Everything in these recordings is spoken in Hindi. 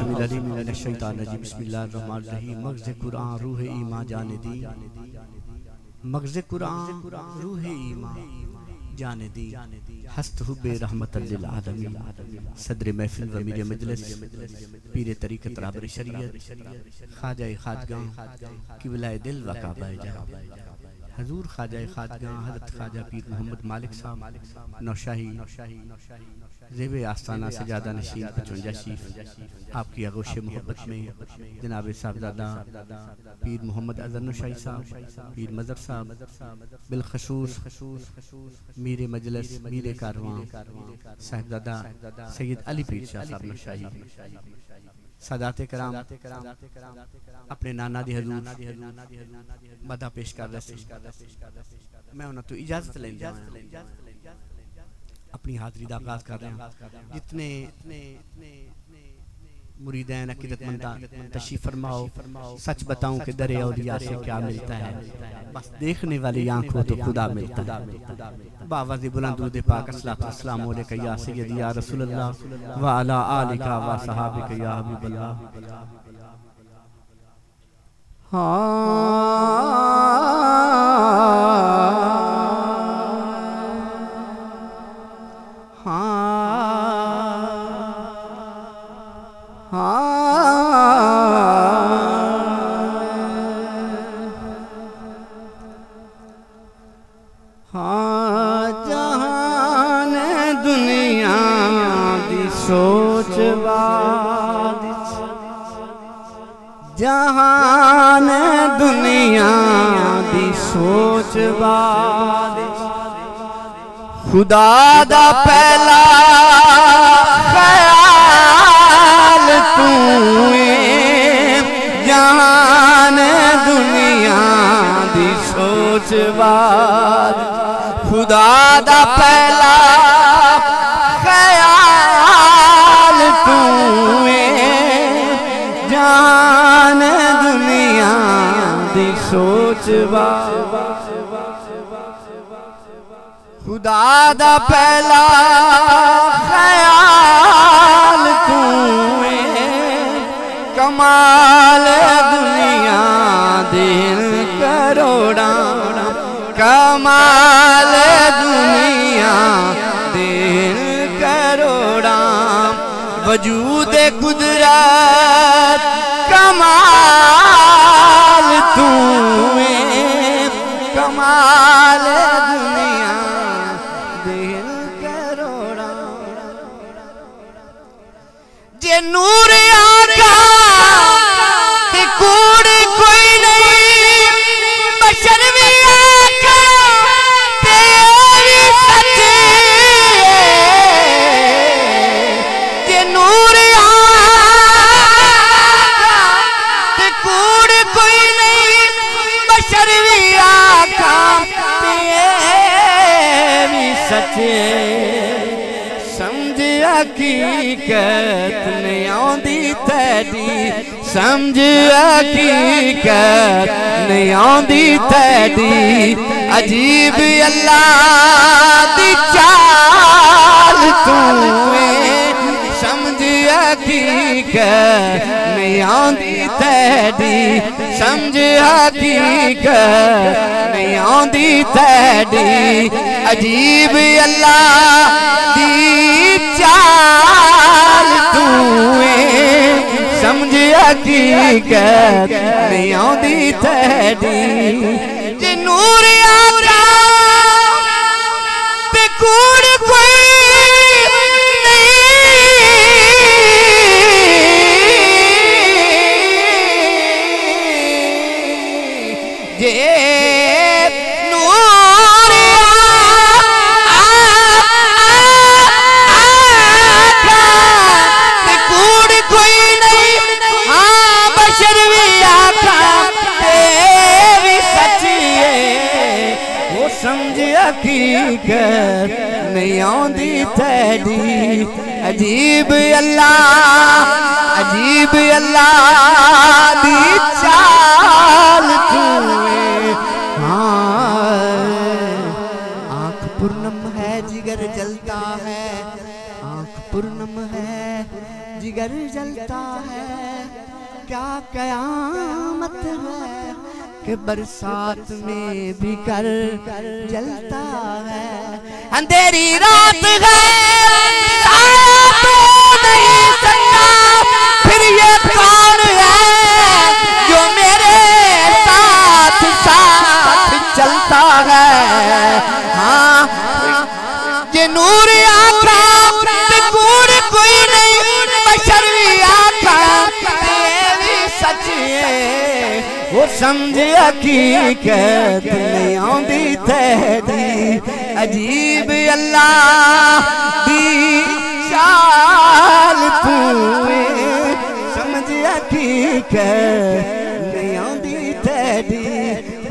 समील अलीम मिनश शैतानिर रजीम बिस्मिल्लाहिर रहमानिर रहीम। मग़ज़ कुरान रूह ईमान जाने दी, मग़ज़ कुरान रूह ईमान जाने दी, हस्त हुब्बे रहमतल लिल आलमीन। सदर महफिल व मीर मजलिस पीर तरीक़त रहबर शरीयत ख्वाजा ख़ाजगाह क़िबला दिल व काबा जहां हजूर ख्वाजा ख़ाजगाह हज़रत ख्वाजा पीर मोहम्मद मालिक साहब नौशाही ज़ेब आस्ताना सजादा नशीन 55 शीफ आपकी आगोश मोहब्बत में जनाब साहबजादा पीर मोहम्मद अज़हर नौशाही साहब, पीर मज़हर साहब, बिलखसूस मीर मजलिस मीर कारवां साहबजादा सैयद अली पीर शाह साहब नौशाही सादाते कराम अपने नाना दी हजूर मदा पेश कर रहे। मैं उन्हें तो इजाजत लेंदा अपनी हाज़री का आगाज़ कर रहे हैं। जितने मुरीदैन अक़ीदतमंद तशरीफ़ फरमाओ। सच बताऊं कि दरे औलिया से क्या मिलता है, बस देखने वाली आँखों तो खुदा मिलता है। बावाज़े बुलंद दुरूद पाक अस्सलातु वस्सलामु अलैका या सय्यदी या रसूलल्लाह व अला आलिका व सहाबिका या हबीबल्लाह। जहान दुनिया दी सोच बाद, जहान दुनिया दी सोच बाद, खुदा दा पहला ख्याल तू जहान दुनिया दी सोच बाद, खुदा दा पहला ख्याल तू जान दुनिया दी सोच बाद, खुदा दा पहला ख्याल तू कमाल दुनिया दिन करोड़ा, कमाल दुनिया दिन करोड़ा, वजूद कुदरत कमाल तू कमाल दुनिया दिन करोड़ा। जे नूर आका ते कूड़ कोई नहीं, बशर भी आका तेरी सच्ची, जे नूर आका ते कूड़ कोई नहीं, बशर भी आका तेरी सच्ची। समझ हकीकत नहीं आउंदी तेरी, समझ हकीकत नहीं आउंदी तेरी, अजीब अल्लाह दी चाल तू समझ हकीकत नहीं आउंदी तेरी, समझ हकीकत नहीं आउंदी तेरी, अजीब अल्लाह दी चाल तू समझ हकीकत नहीं आउंदी तेरी। जे नूर आका ते कूड़ कोई नहीं, जे समझ हकीकत नहीं आउंदी तेरी, अजीब अल्लाह दी चाल तू। आँख पूर्णम है जिगर जलता है, आँख पूर्णम है जिगर जलता है, क्या कयामत है कि बरसात में भी कर जलता है। अंधेरी रात है नहीं सकता, फिर ये कौन है जो मेरे साथ साथ चलता है। हाँ ये नूर आका कूड़ कोई नहीं, बशरी आका ये भी सच है। वो समझ हकीकत नहीं आउंदी तेरी, अजीब अल्लाह दी चाल तू समझ हकीकत नहीं आउंदी तेरी।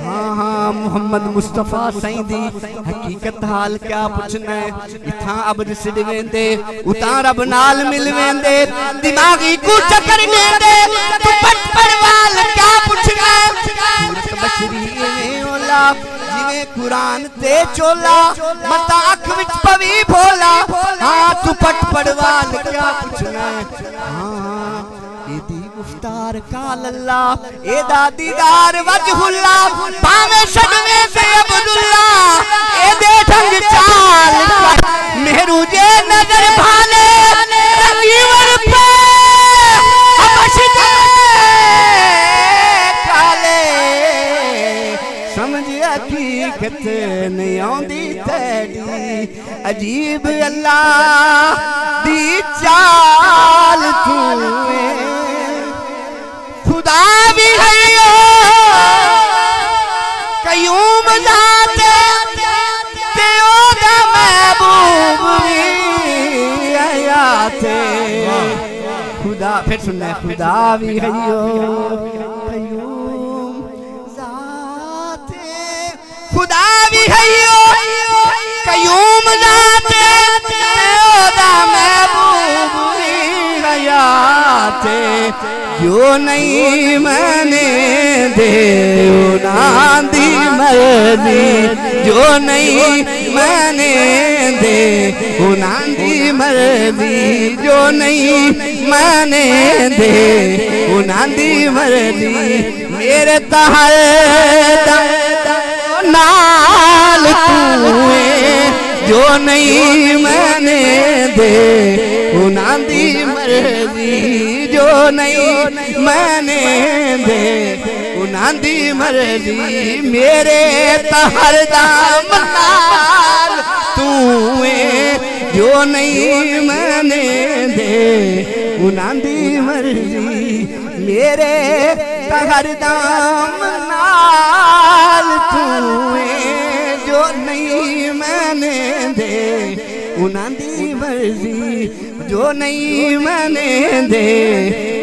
हाँ हाँ मोहम्मद मुस्तफा साईं दी हकीकत हाल क्या पूछना है। इथा अब रिसड़ वेंदे उतां रब नाल मिल वेंदे, दिमागी को चक्कर वेंदे तू पटपड़ वाल क्या पूछना है। सूरत बशरी में ओला जिवें कुरान ते चोला, मता अख विच पवी भोला। हाँ तू पटपड़ वाल क्या पूछना है। हाँ एदी गुफ्तार काल अल्लाह, एदा दीदार वजहुल्ला, भावे शगने से अब्दुल्ला, एदे ढंग चाल मेहरू जे नजर भाले रंगीवर पे हबश दे काले। समझ हकीकत नहीं आउंदी तेरी, अजीब अल्लाह दी चाल तू खुदा भी है कयूम जाते ते ओदा महबूब भी आयाते। खुदा फिर सुनना है, खुदा भी है कयूम जाते, खुदा भी है कयूम जाते ते ओदा महबूब भी आयाते। जो नहीं मैंने दे उनांदी मर्जी, जो नहीं मैंने दे उनांदी मर्जी, जो नहीं मैंने दे उनांदी मर्जी। मेरे तहर नाल तूए, जो नहीं मैंने दे उनांदी मर्जी, जो नहीं मैंने दे उनांदी मर्जी। मेरे तहर दाम नाल तूए, जो नहीं मैंने दे उनांदी मर्जी। मेरे तहर दाम नाल तूए, जो नहीं मैंने दे उनांदी मर्जी, जो नहीं मैंने दे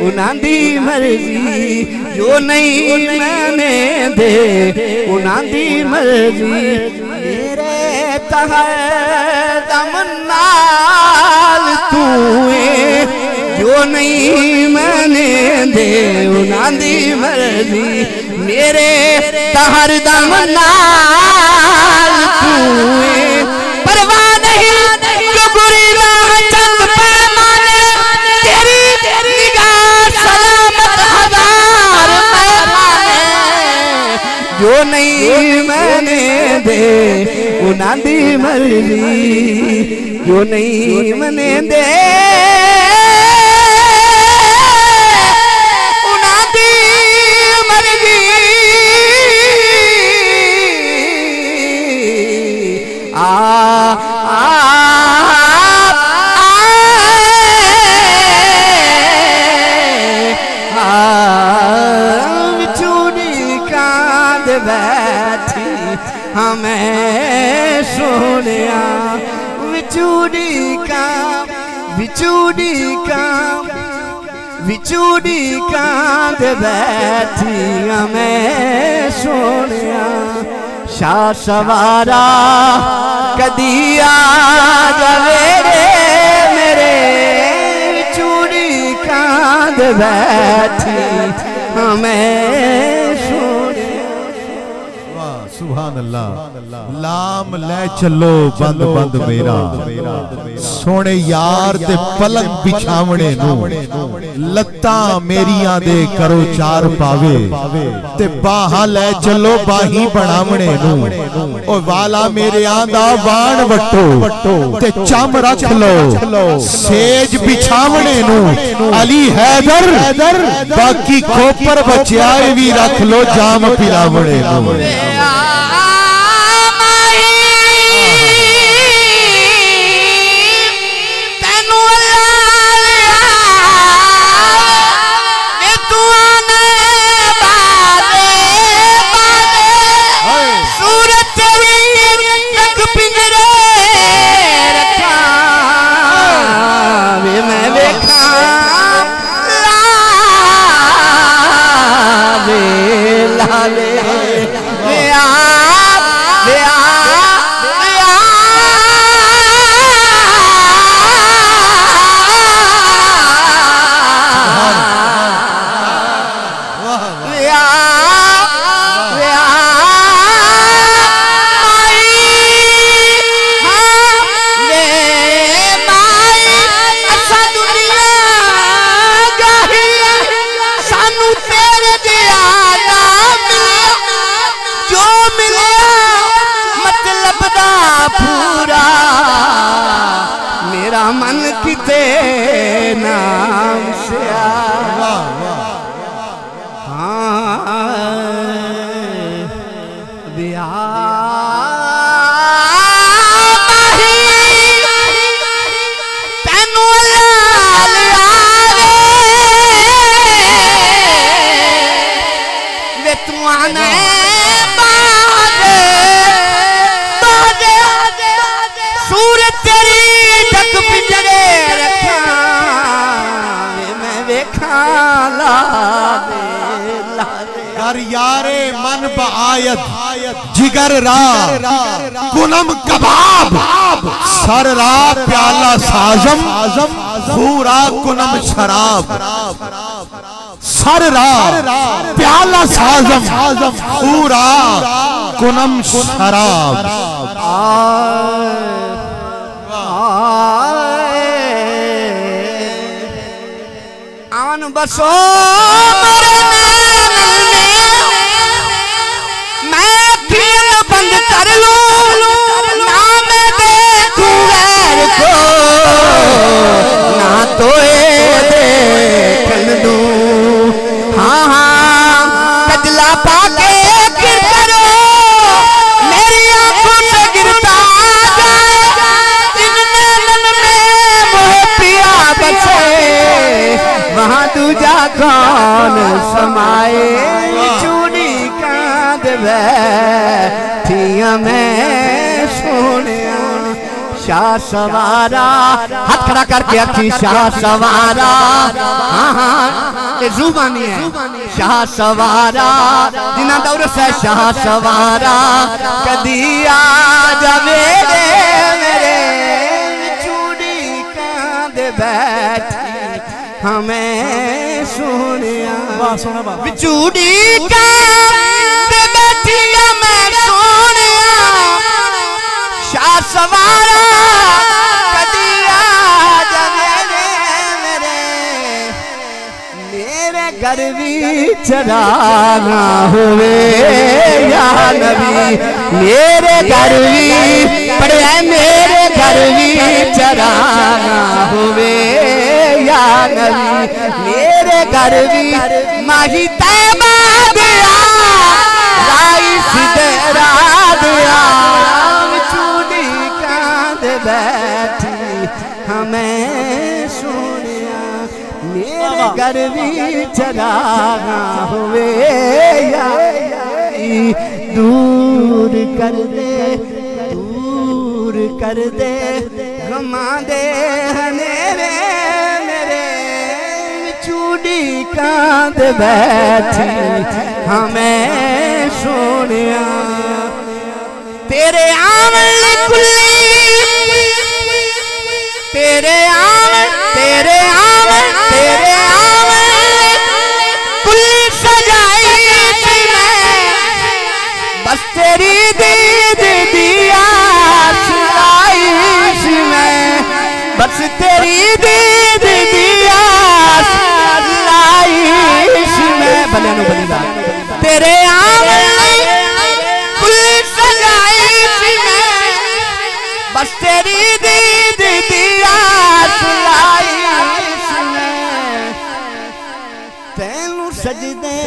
उनांदी मर्जी, जो नहीं मैंने दे उनांदी मर्जी। मेरे तहर दम नाल तूए, जो नहीं मैंने दे उनांदी मर्जी। मेरे तहर दम नाल तूए, परवाह नहीं जो गुरीला चंद पैमाने, तेरी निगाह सलामत हजार पैमाने। जो नहीं मैंने दे उनांदी मर्जी, जो नहीं मैंने दे उनांदी मर्जी। बिछुड़ी कांद बैठी हमें सोनिया, बिछुड़ी कांद बैठी हमें सोनिया। शाह सवारा कदी आ जावे मेरे, बिछुड़ी कांद बैठी हमें सोनिया। वाह सुभान लाम ले चलो बंद बंद मेरा सोने यार ते पलंग बिछावणे नू लत्ता मेरिया दे करो चार पावे ते बाहा ले चलो बाही बनावणे नू ओ वाला मेरे आंदा बाण वट्टो ते चम रख लो सेज बिछावणे नू अली हैदर बाकी खोपर बचाए भी रख लो जाम पिलावणे नू मन किते नाम से यारे मन बायत जिगर रा कुनम कबाब सर रा प्याला साजम पूरा कुनम शराब सर रा प्याला साजम पूरा कुनम शराब आन बसो कर लो ना मैं देखूं गैर को ना तो देखन दूं हाँ हाँ कजला पाके गिर करो मेरी आंखों से गिरता जाए इनमें मन में मोह पिया बसे वहाँ दूजा कौन समाए चूड़ी कांद मैं सोनिया शाह सवारा हाथ खड़ा करके अच्छी शाह सवारा हाँ हाँ जुबानी है शाह सवारा जिन्ना दौर से शाह सवारा कदी आ जावे मेरे चूड़ी कांद बैठी हमें सोनिया चूड़ी कांद बैठी शाह सवारा कदी आ जावे मेरे घर भी चराना हुए या नबी मेरे घर भी पड़े मेरे घर भी चराना हुए या नबी मेरे घर भी माही तैबा दिया राई सिदरा दिया बैठी हमें सोनिया मेरे घर भी चराना हुए या दूर कर दे घुमा दे मेरे चूड़ी कांद बैठी हमें सोनिया तेरे आमल कुल्ली तेरे आमल कुल्ली सजाई थी मैं बस तेरी दीद दिया सुनाई सी मैं, बस तेरी दीद दिया सुनाई सी मैं। भले नो भली बात तेरे पुलिस सजाई सी मैं, बस तेरी दीद दिया सुनाई सी मैं। तैनू सजदे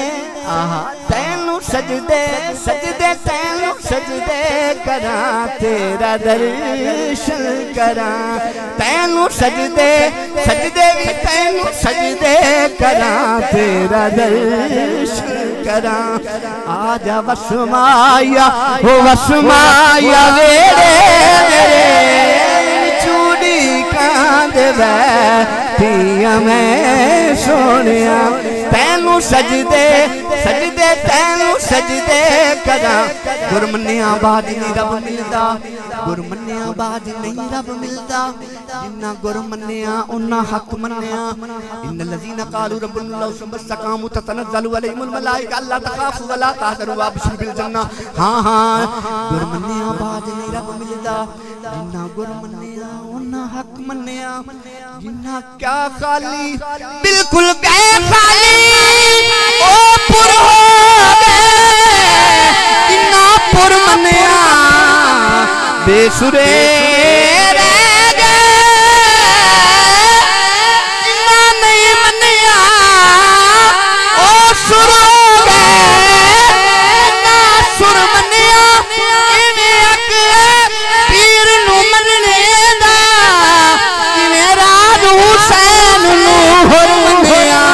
आहा तैनू सजदे सजदे तैनू सजदे करा तेरा दर्शन करा, तैनू सजदे सजदे भी तैनू सजदे करा तेरा दर्शन करा। आजा वसमाया हो वसमाया वेरे मेरे चूड़ी कांद बैठिया मैं सोनिया, तैनू सजदे सजदे तैनू सजदे करा। गुरमन्या बाद नहीं रब मिलदा, गुरमन्या बाद नहीं रब मिलदा, जिन्ना गुरमन्या उन्ना हक मन्या। इन्नल लज़ीना क़ालू रब्बुनाल्लाहु सुम्मा इस्तक़ामू ततनज़्ज़लु अलैहिमुल मलाइका अल्ला तख़ाफ़ू वला तहज़नू वअबशिरू बिल जन्नह। हाँ हाँ गुरमन्या बाद नहीं रब मिलदा, जिन्ना गुरमन्या उन्ना हक मन्या। जिन्ना क्या खाली बिल्कुल गए खाली ओ पुर हो गए, जिन्ना पुर मन्या बेसुरे रह गए, जिन्ना नहीं मन्या ओ सुर हो गए, ना सुर मन्या इन्हें अक पीर नू मनने दा, जिन्हें राज हुसैन नू होर मन्या।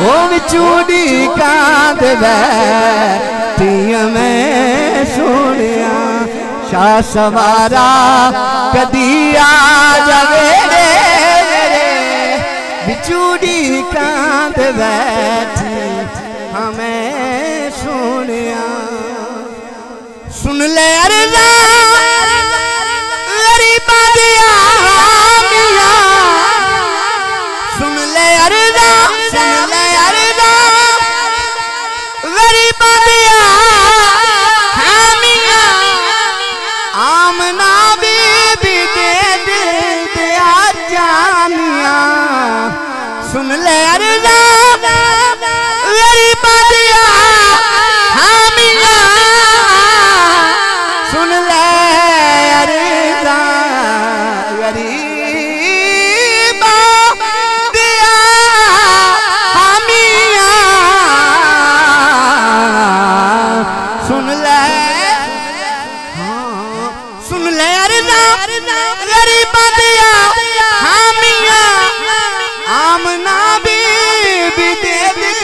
ओ विचूड़ी कांद बैठिया मैं सोनिया, शाह सवारा कदी आ जावे रे बिचूड़ी कांद बैठी हमें सोनिया। सुन ले अर्ज़ा गरीबां दियां मियां, सुन ले अर्ज़ा गरीबां दियां हामियां, आमना बीबी दे दिल दिया जानिया। सुन ले अर्ज़ा गरीबां दियां हामियां, सुन ले अर्ज़ा गरीबां दियां हामियां, सुन ले सुन ले अर्ज़ा गरीबां दियां हामियां, आमना बीबी दे दिल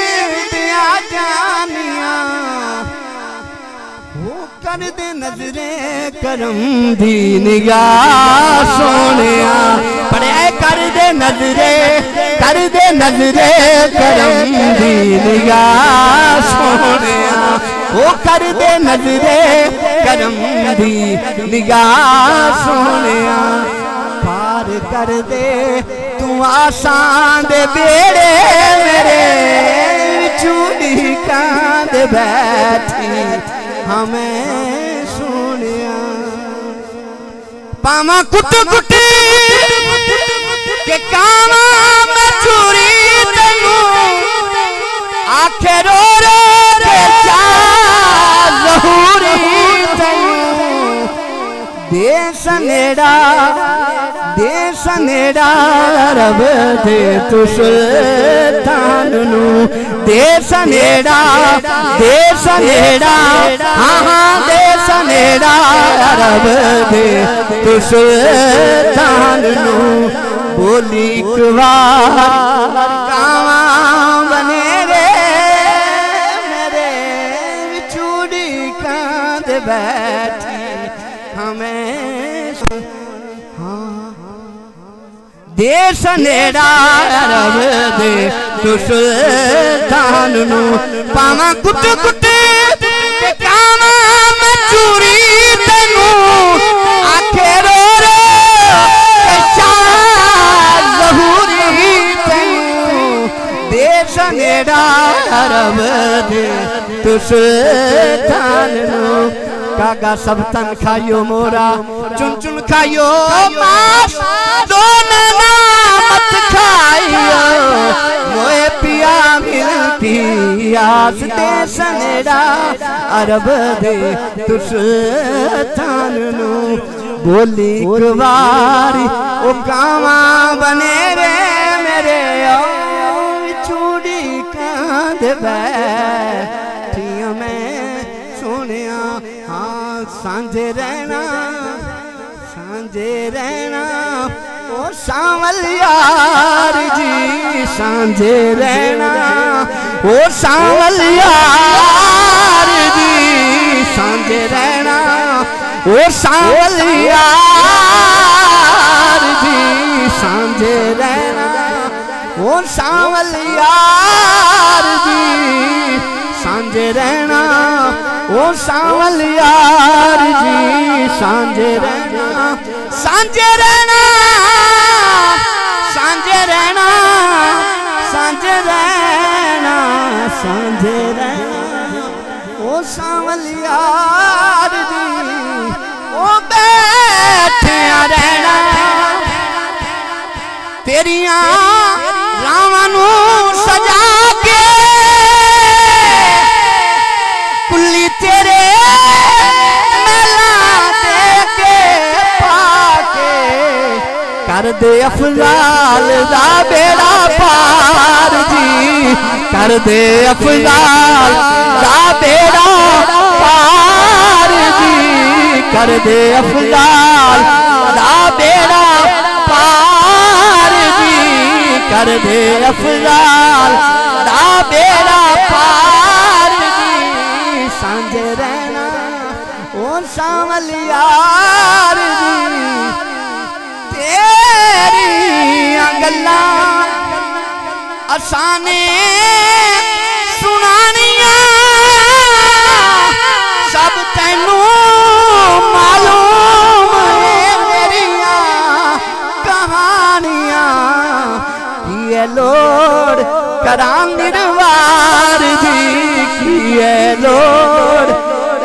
दिया जानिया। वो कर दे नजरे करम दी निगाह सोनिया, पढ़े कर दे नजरे करम दी निगाह सोनिया। वो कर दे नजरे करम दी निगाह सोनिया, पार कर दे तू आसान दे बेड़े मेरे चूड़ी कांद बैठी हमें सोनिया। पावा कुट कुट के कावा मैं चूरी तेनू आखे रो रो के ज़हूरी तेनू देश नेड़ा रब दे तू सुल्तान नू, देश नेड़ा हाँ हाँ देश नेड़ा रब दे तू सुल्तान नू। बोली एक बार कावा बने रे मेरे चूड़ी कांद बैठी हमें। देश नेड़ा रब दे तू सुल्तान नू, पावा कुट कुट के कावा मैं चूरी तेनू आखे रो रो ज़हूरी तेनू। देश नेड़ा अरब दे तुस थान नो कागा सब तन खायो मोरा चुन चुन खायो मास दोना मत खाइयो मोए पिया मिलती आस दे सनेड़ा अरब दे तुस थान नो बोली कुरवारी ओ कावा बने रे मेरे चूड़ी कांद बैठिया मैं सोनिया हाँ सांझे रहना ओ सांवल यार जी सांझे रहना ओ सांवल यार जी सांझे रहना ओ सांवल यार जी सांझे रहना ओ सांवल यार जी सांझे रहना ओ सांवल यार जी सांझे रहना सांझे रहना सांझे रहना सांझे रहना सांझे रहना ओ सांवल यार जी ओ बैठिया रहना तेरिया रावणू सजा के कुल्ली तेरे मेला दे के पाके कर दे अफजाल दा बेड़ा पार जी कर दे अफजाल दा बेड़ा पार जी कर दे अफजाल दा बेड़ा पार जी कर दे अफजाल दा बेड़ा पार जी सांझे रहना ओ सांवल यार जी तेरी गल्ला असाने सुनानिया सब तैनू मालूम है मेरिया कहानियां किए लोड़ करा निर्वार जी किए लोड़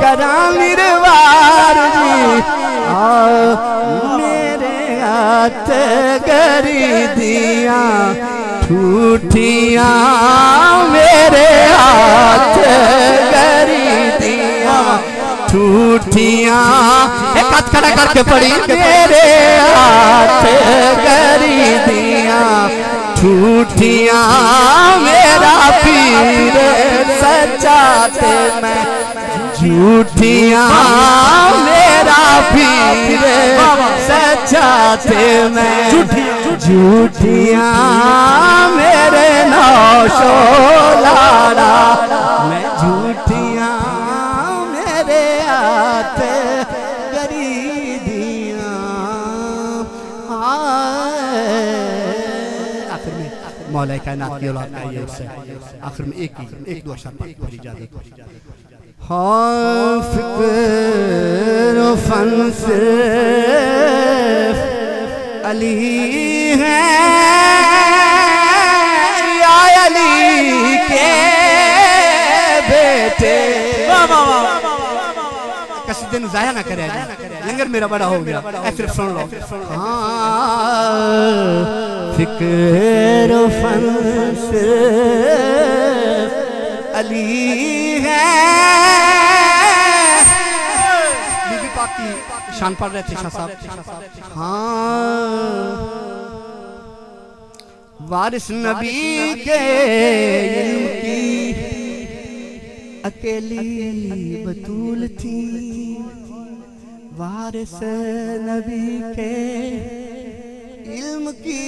करा निर्वार जी मेरे हाथ गरी दिया ठूठिया मेरे हाथ गरी दिया ठूठिया एक हाथ खड़ा करके पड़ी मेरे हाथ गरी दिया ठूठिया मेरा पीर सच्चा ते मैं झूठिया मेरा पीर सच्चा ते मैं झूठिया मेरे नौशो लाड़ा मैं झूठिया मेरे हाथ गरी दिया आखिर में मौला कायनात की औलाद का ये उससे आखिर में एक दो अशर पढ़ी इजाजत हाँ फिक्र फन सिर्फ अली है या अली के बेटे किसी दिन जाया ना करे लंगर मेरा बड़ा हो गया सिर्फ सुन लो हाँ फिक्र फन सिर्फ अली है बीबी पाक की शान पढ़ रहे थे शाह साहब हाँ वारिस नबी के इल्म की अकेली बतूल थी वारिस नबी के इल्म की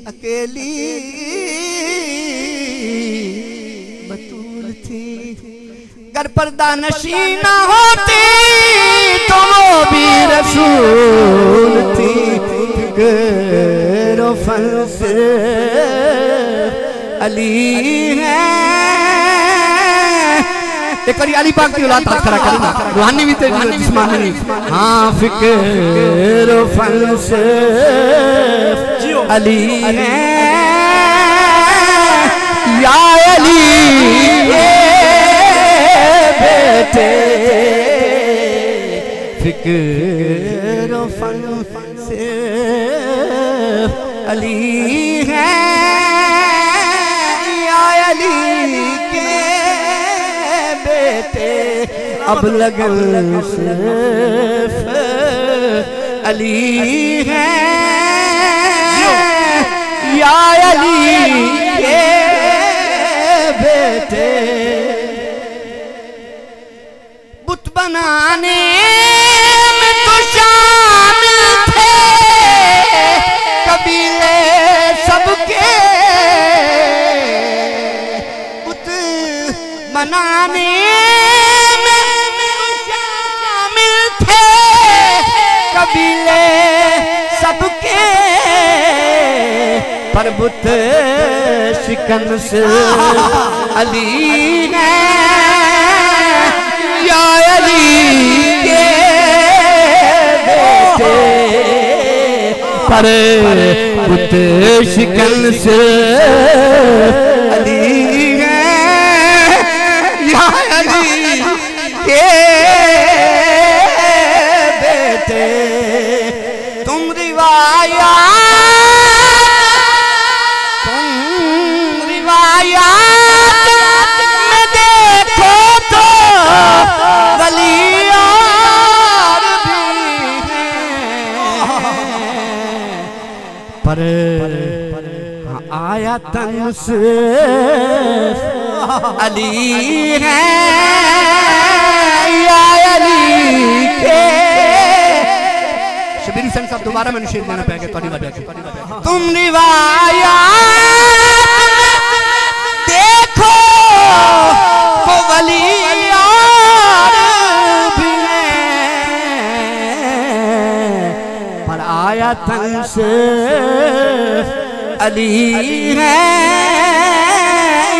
अकेली बतूल थी अगर पर्दा नशी ना होती तो वो भी रसूल थी गैरो फन से अली है एक बार अली पाक की औलाद हाथ खड़ा करें ना रूहानी भी थे जिस्मानी हाँ फिक्र फन से अली है या अली के बेटे फिक्र फन से अली है या अली के बेटे अब लगन सिर्फ अली है या अली के बेटे बुत बनाने में तो शामिल थे कबीले सबके बुत बनाने में तो शामिल थे कबीले सबके पर बुत शिकन से अली है या अली के बेटे पर बुत शिकन से अली है या अली के बेटे तुम रिवायात में देखो तो वली और भी हैं पर आया तन से अली है या अली के शबीर हुसैन साहब दोबारा मैंने शेर देना पाएगा थोड़ी वजह से तुम रिवायात देखो तो वली और भी हैं पर आया तन से अली है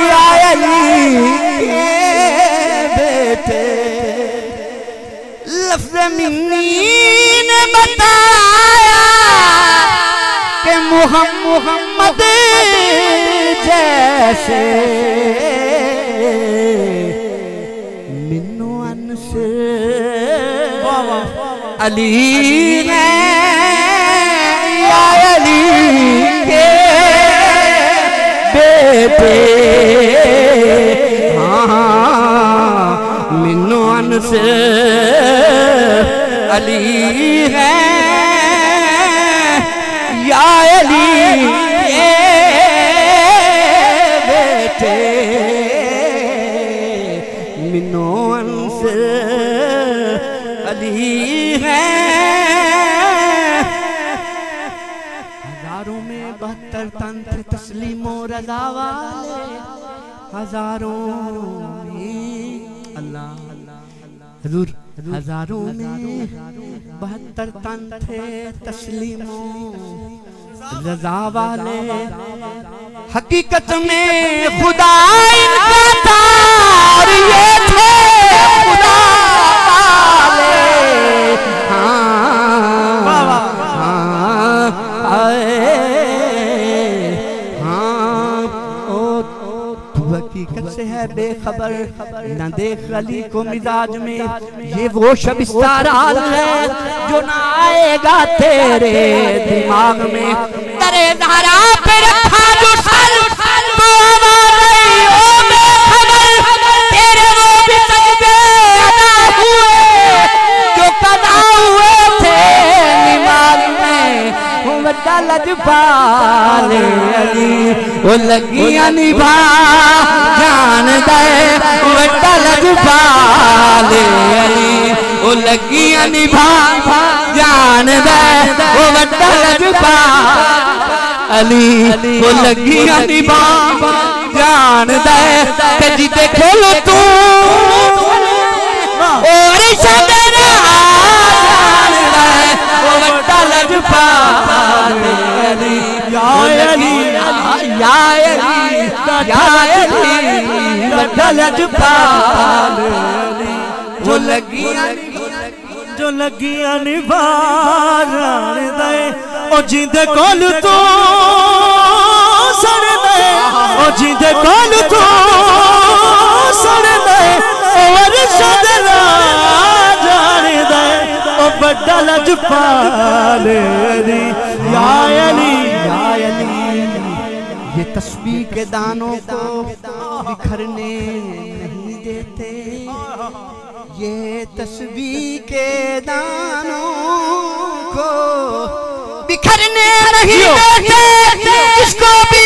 या अली के बेटे लफ्ज़ मिन्नी ने बताया कि मोहम्मद जैसे मिन्नो अनसे अली है या अली के बेटे हाँ मिन्नो अनसे अली है या अली के बेटे मिन्नो अनसे अली है हजारों में 72 तंत्र तस्लीमो रज़ा वाले हजारों में अल्लाह हुजूर हजारों में 72 तन थे तस्लीमो रज़ा वाले हकीकत में खुदा इनका तार ये थे खुदा वाले हकीकत से है बेखबर न देख अली को मिजाज में ये वो शबिस्तार हाल है जो ना आएगा तेरे दिमाग में तेरे ज़हरा पे रखा जो सर तो आवाज़ बेखबर तेरे वो भी सजदे अदा हुए जो कदा हुए थे निमाज में वड्डा लजपाल अली वो लगियां निभा जान दे वड्डा लजपाल अली वो लगियां निभा जान दे वो वड्डा लजपाल अली वो लगियां निभा जान दे ते जिते खोलो तू और शबना जान दे वो वड्डा लजपाल अली या अली या अली या अली वड्डा लजपाल अली वो लगियां जो लगियां निभा जान दे ओ जिंदे कोल तू सड़ दे ओ जिंदे कोल तू सड़ दे और सदरा जान दे ओ बड़ा लजपाल अली या अली या अली। ये तस्बीह के दानों को बिखरने नहीं देते, ये तस्बीह के दानों को बिखरने नहीं देते, इसको भी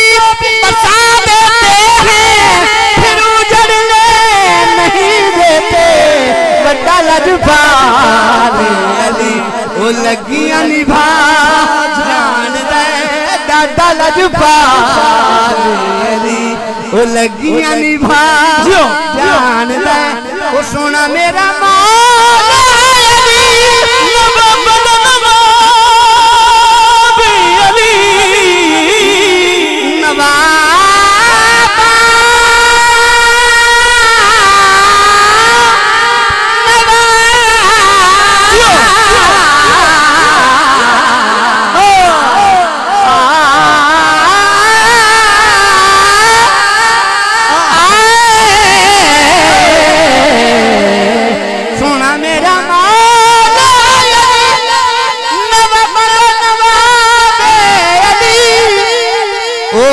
बसा देते हैं फिर उजड़ने नहीं देते। बड़ा लजपाल अली ओ लगियां निभा जान दे, दादा लजपाल अली ओ लगियां निभा जान दे। ओ सोना मेरा मौला अली नवाब अली नवाब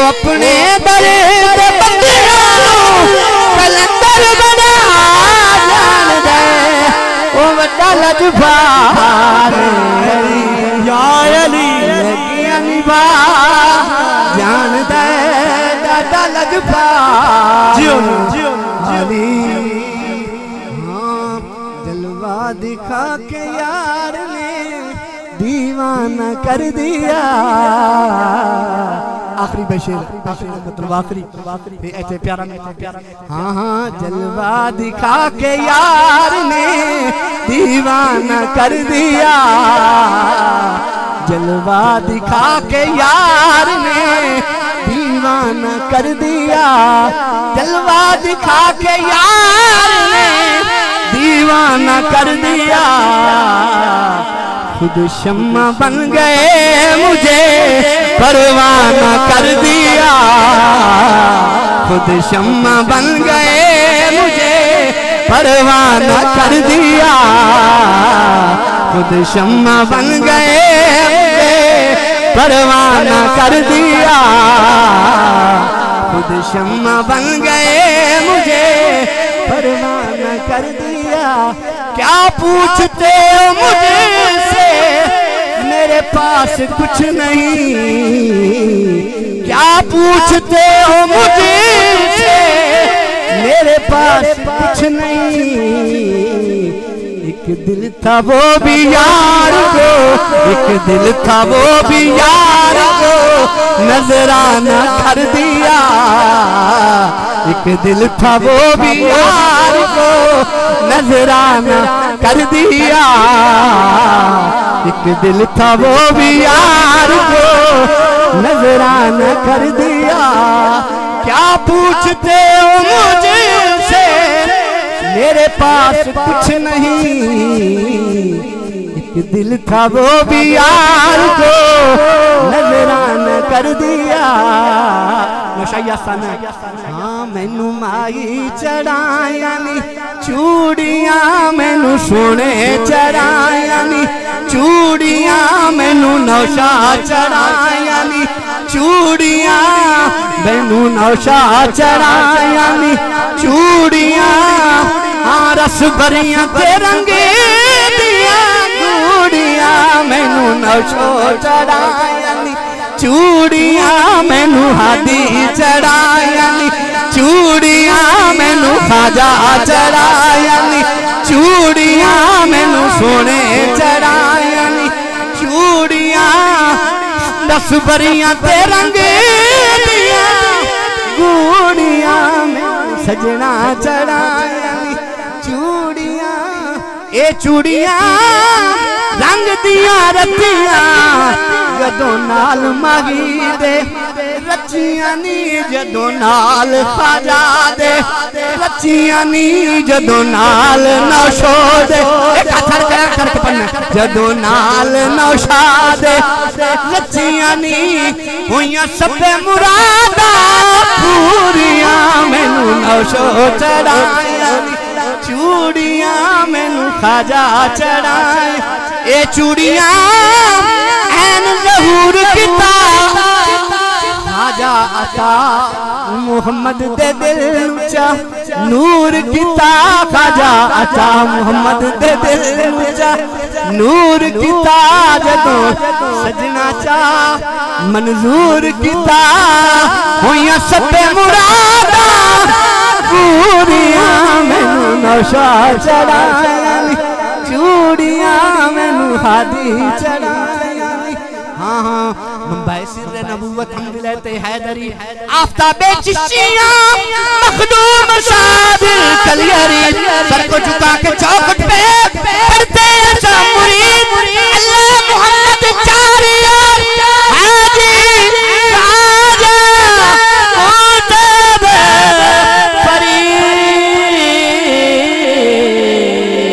अपने दर्द बंदियां कलंदर बना जान दे। ओ बड़ा लजपाल अली या अली लगियां निभा जान दे, दादा लजपाल अली। हाँ जलवा दिखा के यार ने दीवाना कर दिया। आखिरी बशेर मतलब आखिरी ऐसे प्यारा हाँ हाँ जलवा दिखा के यार ने दीवाना कर दिया, जलवा दिखा के यार ने दीवाना कर दिया, जलवा दिखा के यार ने दीवाना कर दिया। खुद शम्मा बन गए मुझे परवाना कर दिया, खुद शम्मा बन गए मुझे परवाना कर दिया, खुद शम्मा बन गए परवाना कर दिया, खुद शम्मा बन गए मुझे परवाना कर दिया। क्या पूछते हो मुझसे मेरे पास कुछ नहीं, क्या पूछते हो मुझसे मेरे पास कुछ नहीं। एक दिल था वो भी यार को, एक दिल था वो भी यार को नजराना कर दिया, एक दिल था वो भी यार को नजराना कर दिया, एक दिल था वो भी यार को नजराना कर दिया। क्या पूछते हो मुझसे मेरे पास कुछ नहीं, एक दिल था वो भी यार को नजराना कर दिया। हाँ मैनू माई चढ़ाया नी चूड़ियां, मैनू सोने चढ़ाया नी चूड़ियां, मैनू नौशा चढ़ाया नी चूड़ियां, मैनू नौशा चढ़ाया नी चूड़ियां। हाँ रस भरियां ते रंगे दिया चूड़ियां, मैनू नौशो चढ़ाया नी चूड़ियां, मैनू हादी चढ़ाया नी चूड़ियां, मैनू खाजा चढ़ाया नी चूड़ियां, मैनू सोने चढ़ाया नी चूड़ियां। दस बरियां ते रंगे दिया गूड़ियां, मैनू सजना चढ़ाया नी चूड़ियां। ए चूड़ियां रंग दिया रतियां गदों नाल माही दे रचियां नी जदों नाल ख्वाजा दे रचियां नी जदों नाल नौशाद एक हथर करके पढ़ना जदों नाल नौशाद रचियां नी होइयां सबे मुरादा पूरियां मैनू नौशाद चढ़ाया चूड़ियां मैनू ख्वाजा चढ़ाए ए चूड़ियां ऐन ज़हूर किता ख्वाजा अता मुहम्मद दे दिल चा नूर किता ख्वाजा अता मुहम्मद दे दिल चा नूर किता जदों सजना चा मंजूर किता होइयां सबे मुरादा पूरियां मैनू नौशाद चढ़ाया चूड़ियां मैनू हादी चढ़ाया हाँ हाँ मुंबई सिर नबूवत हम दिलते हैदरी आफताबे चिश्तियां मखदूम सादिर कलियरी सर को झुका के चौखट पे पढ़ते हैं मुरीद अल्लाह मोहम्मद चारी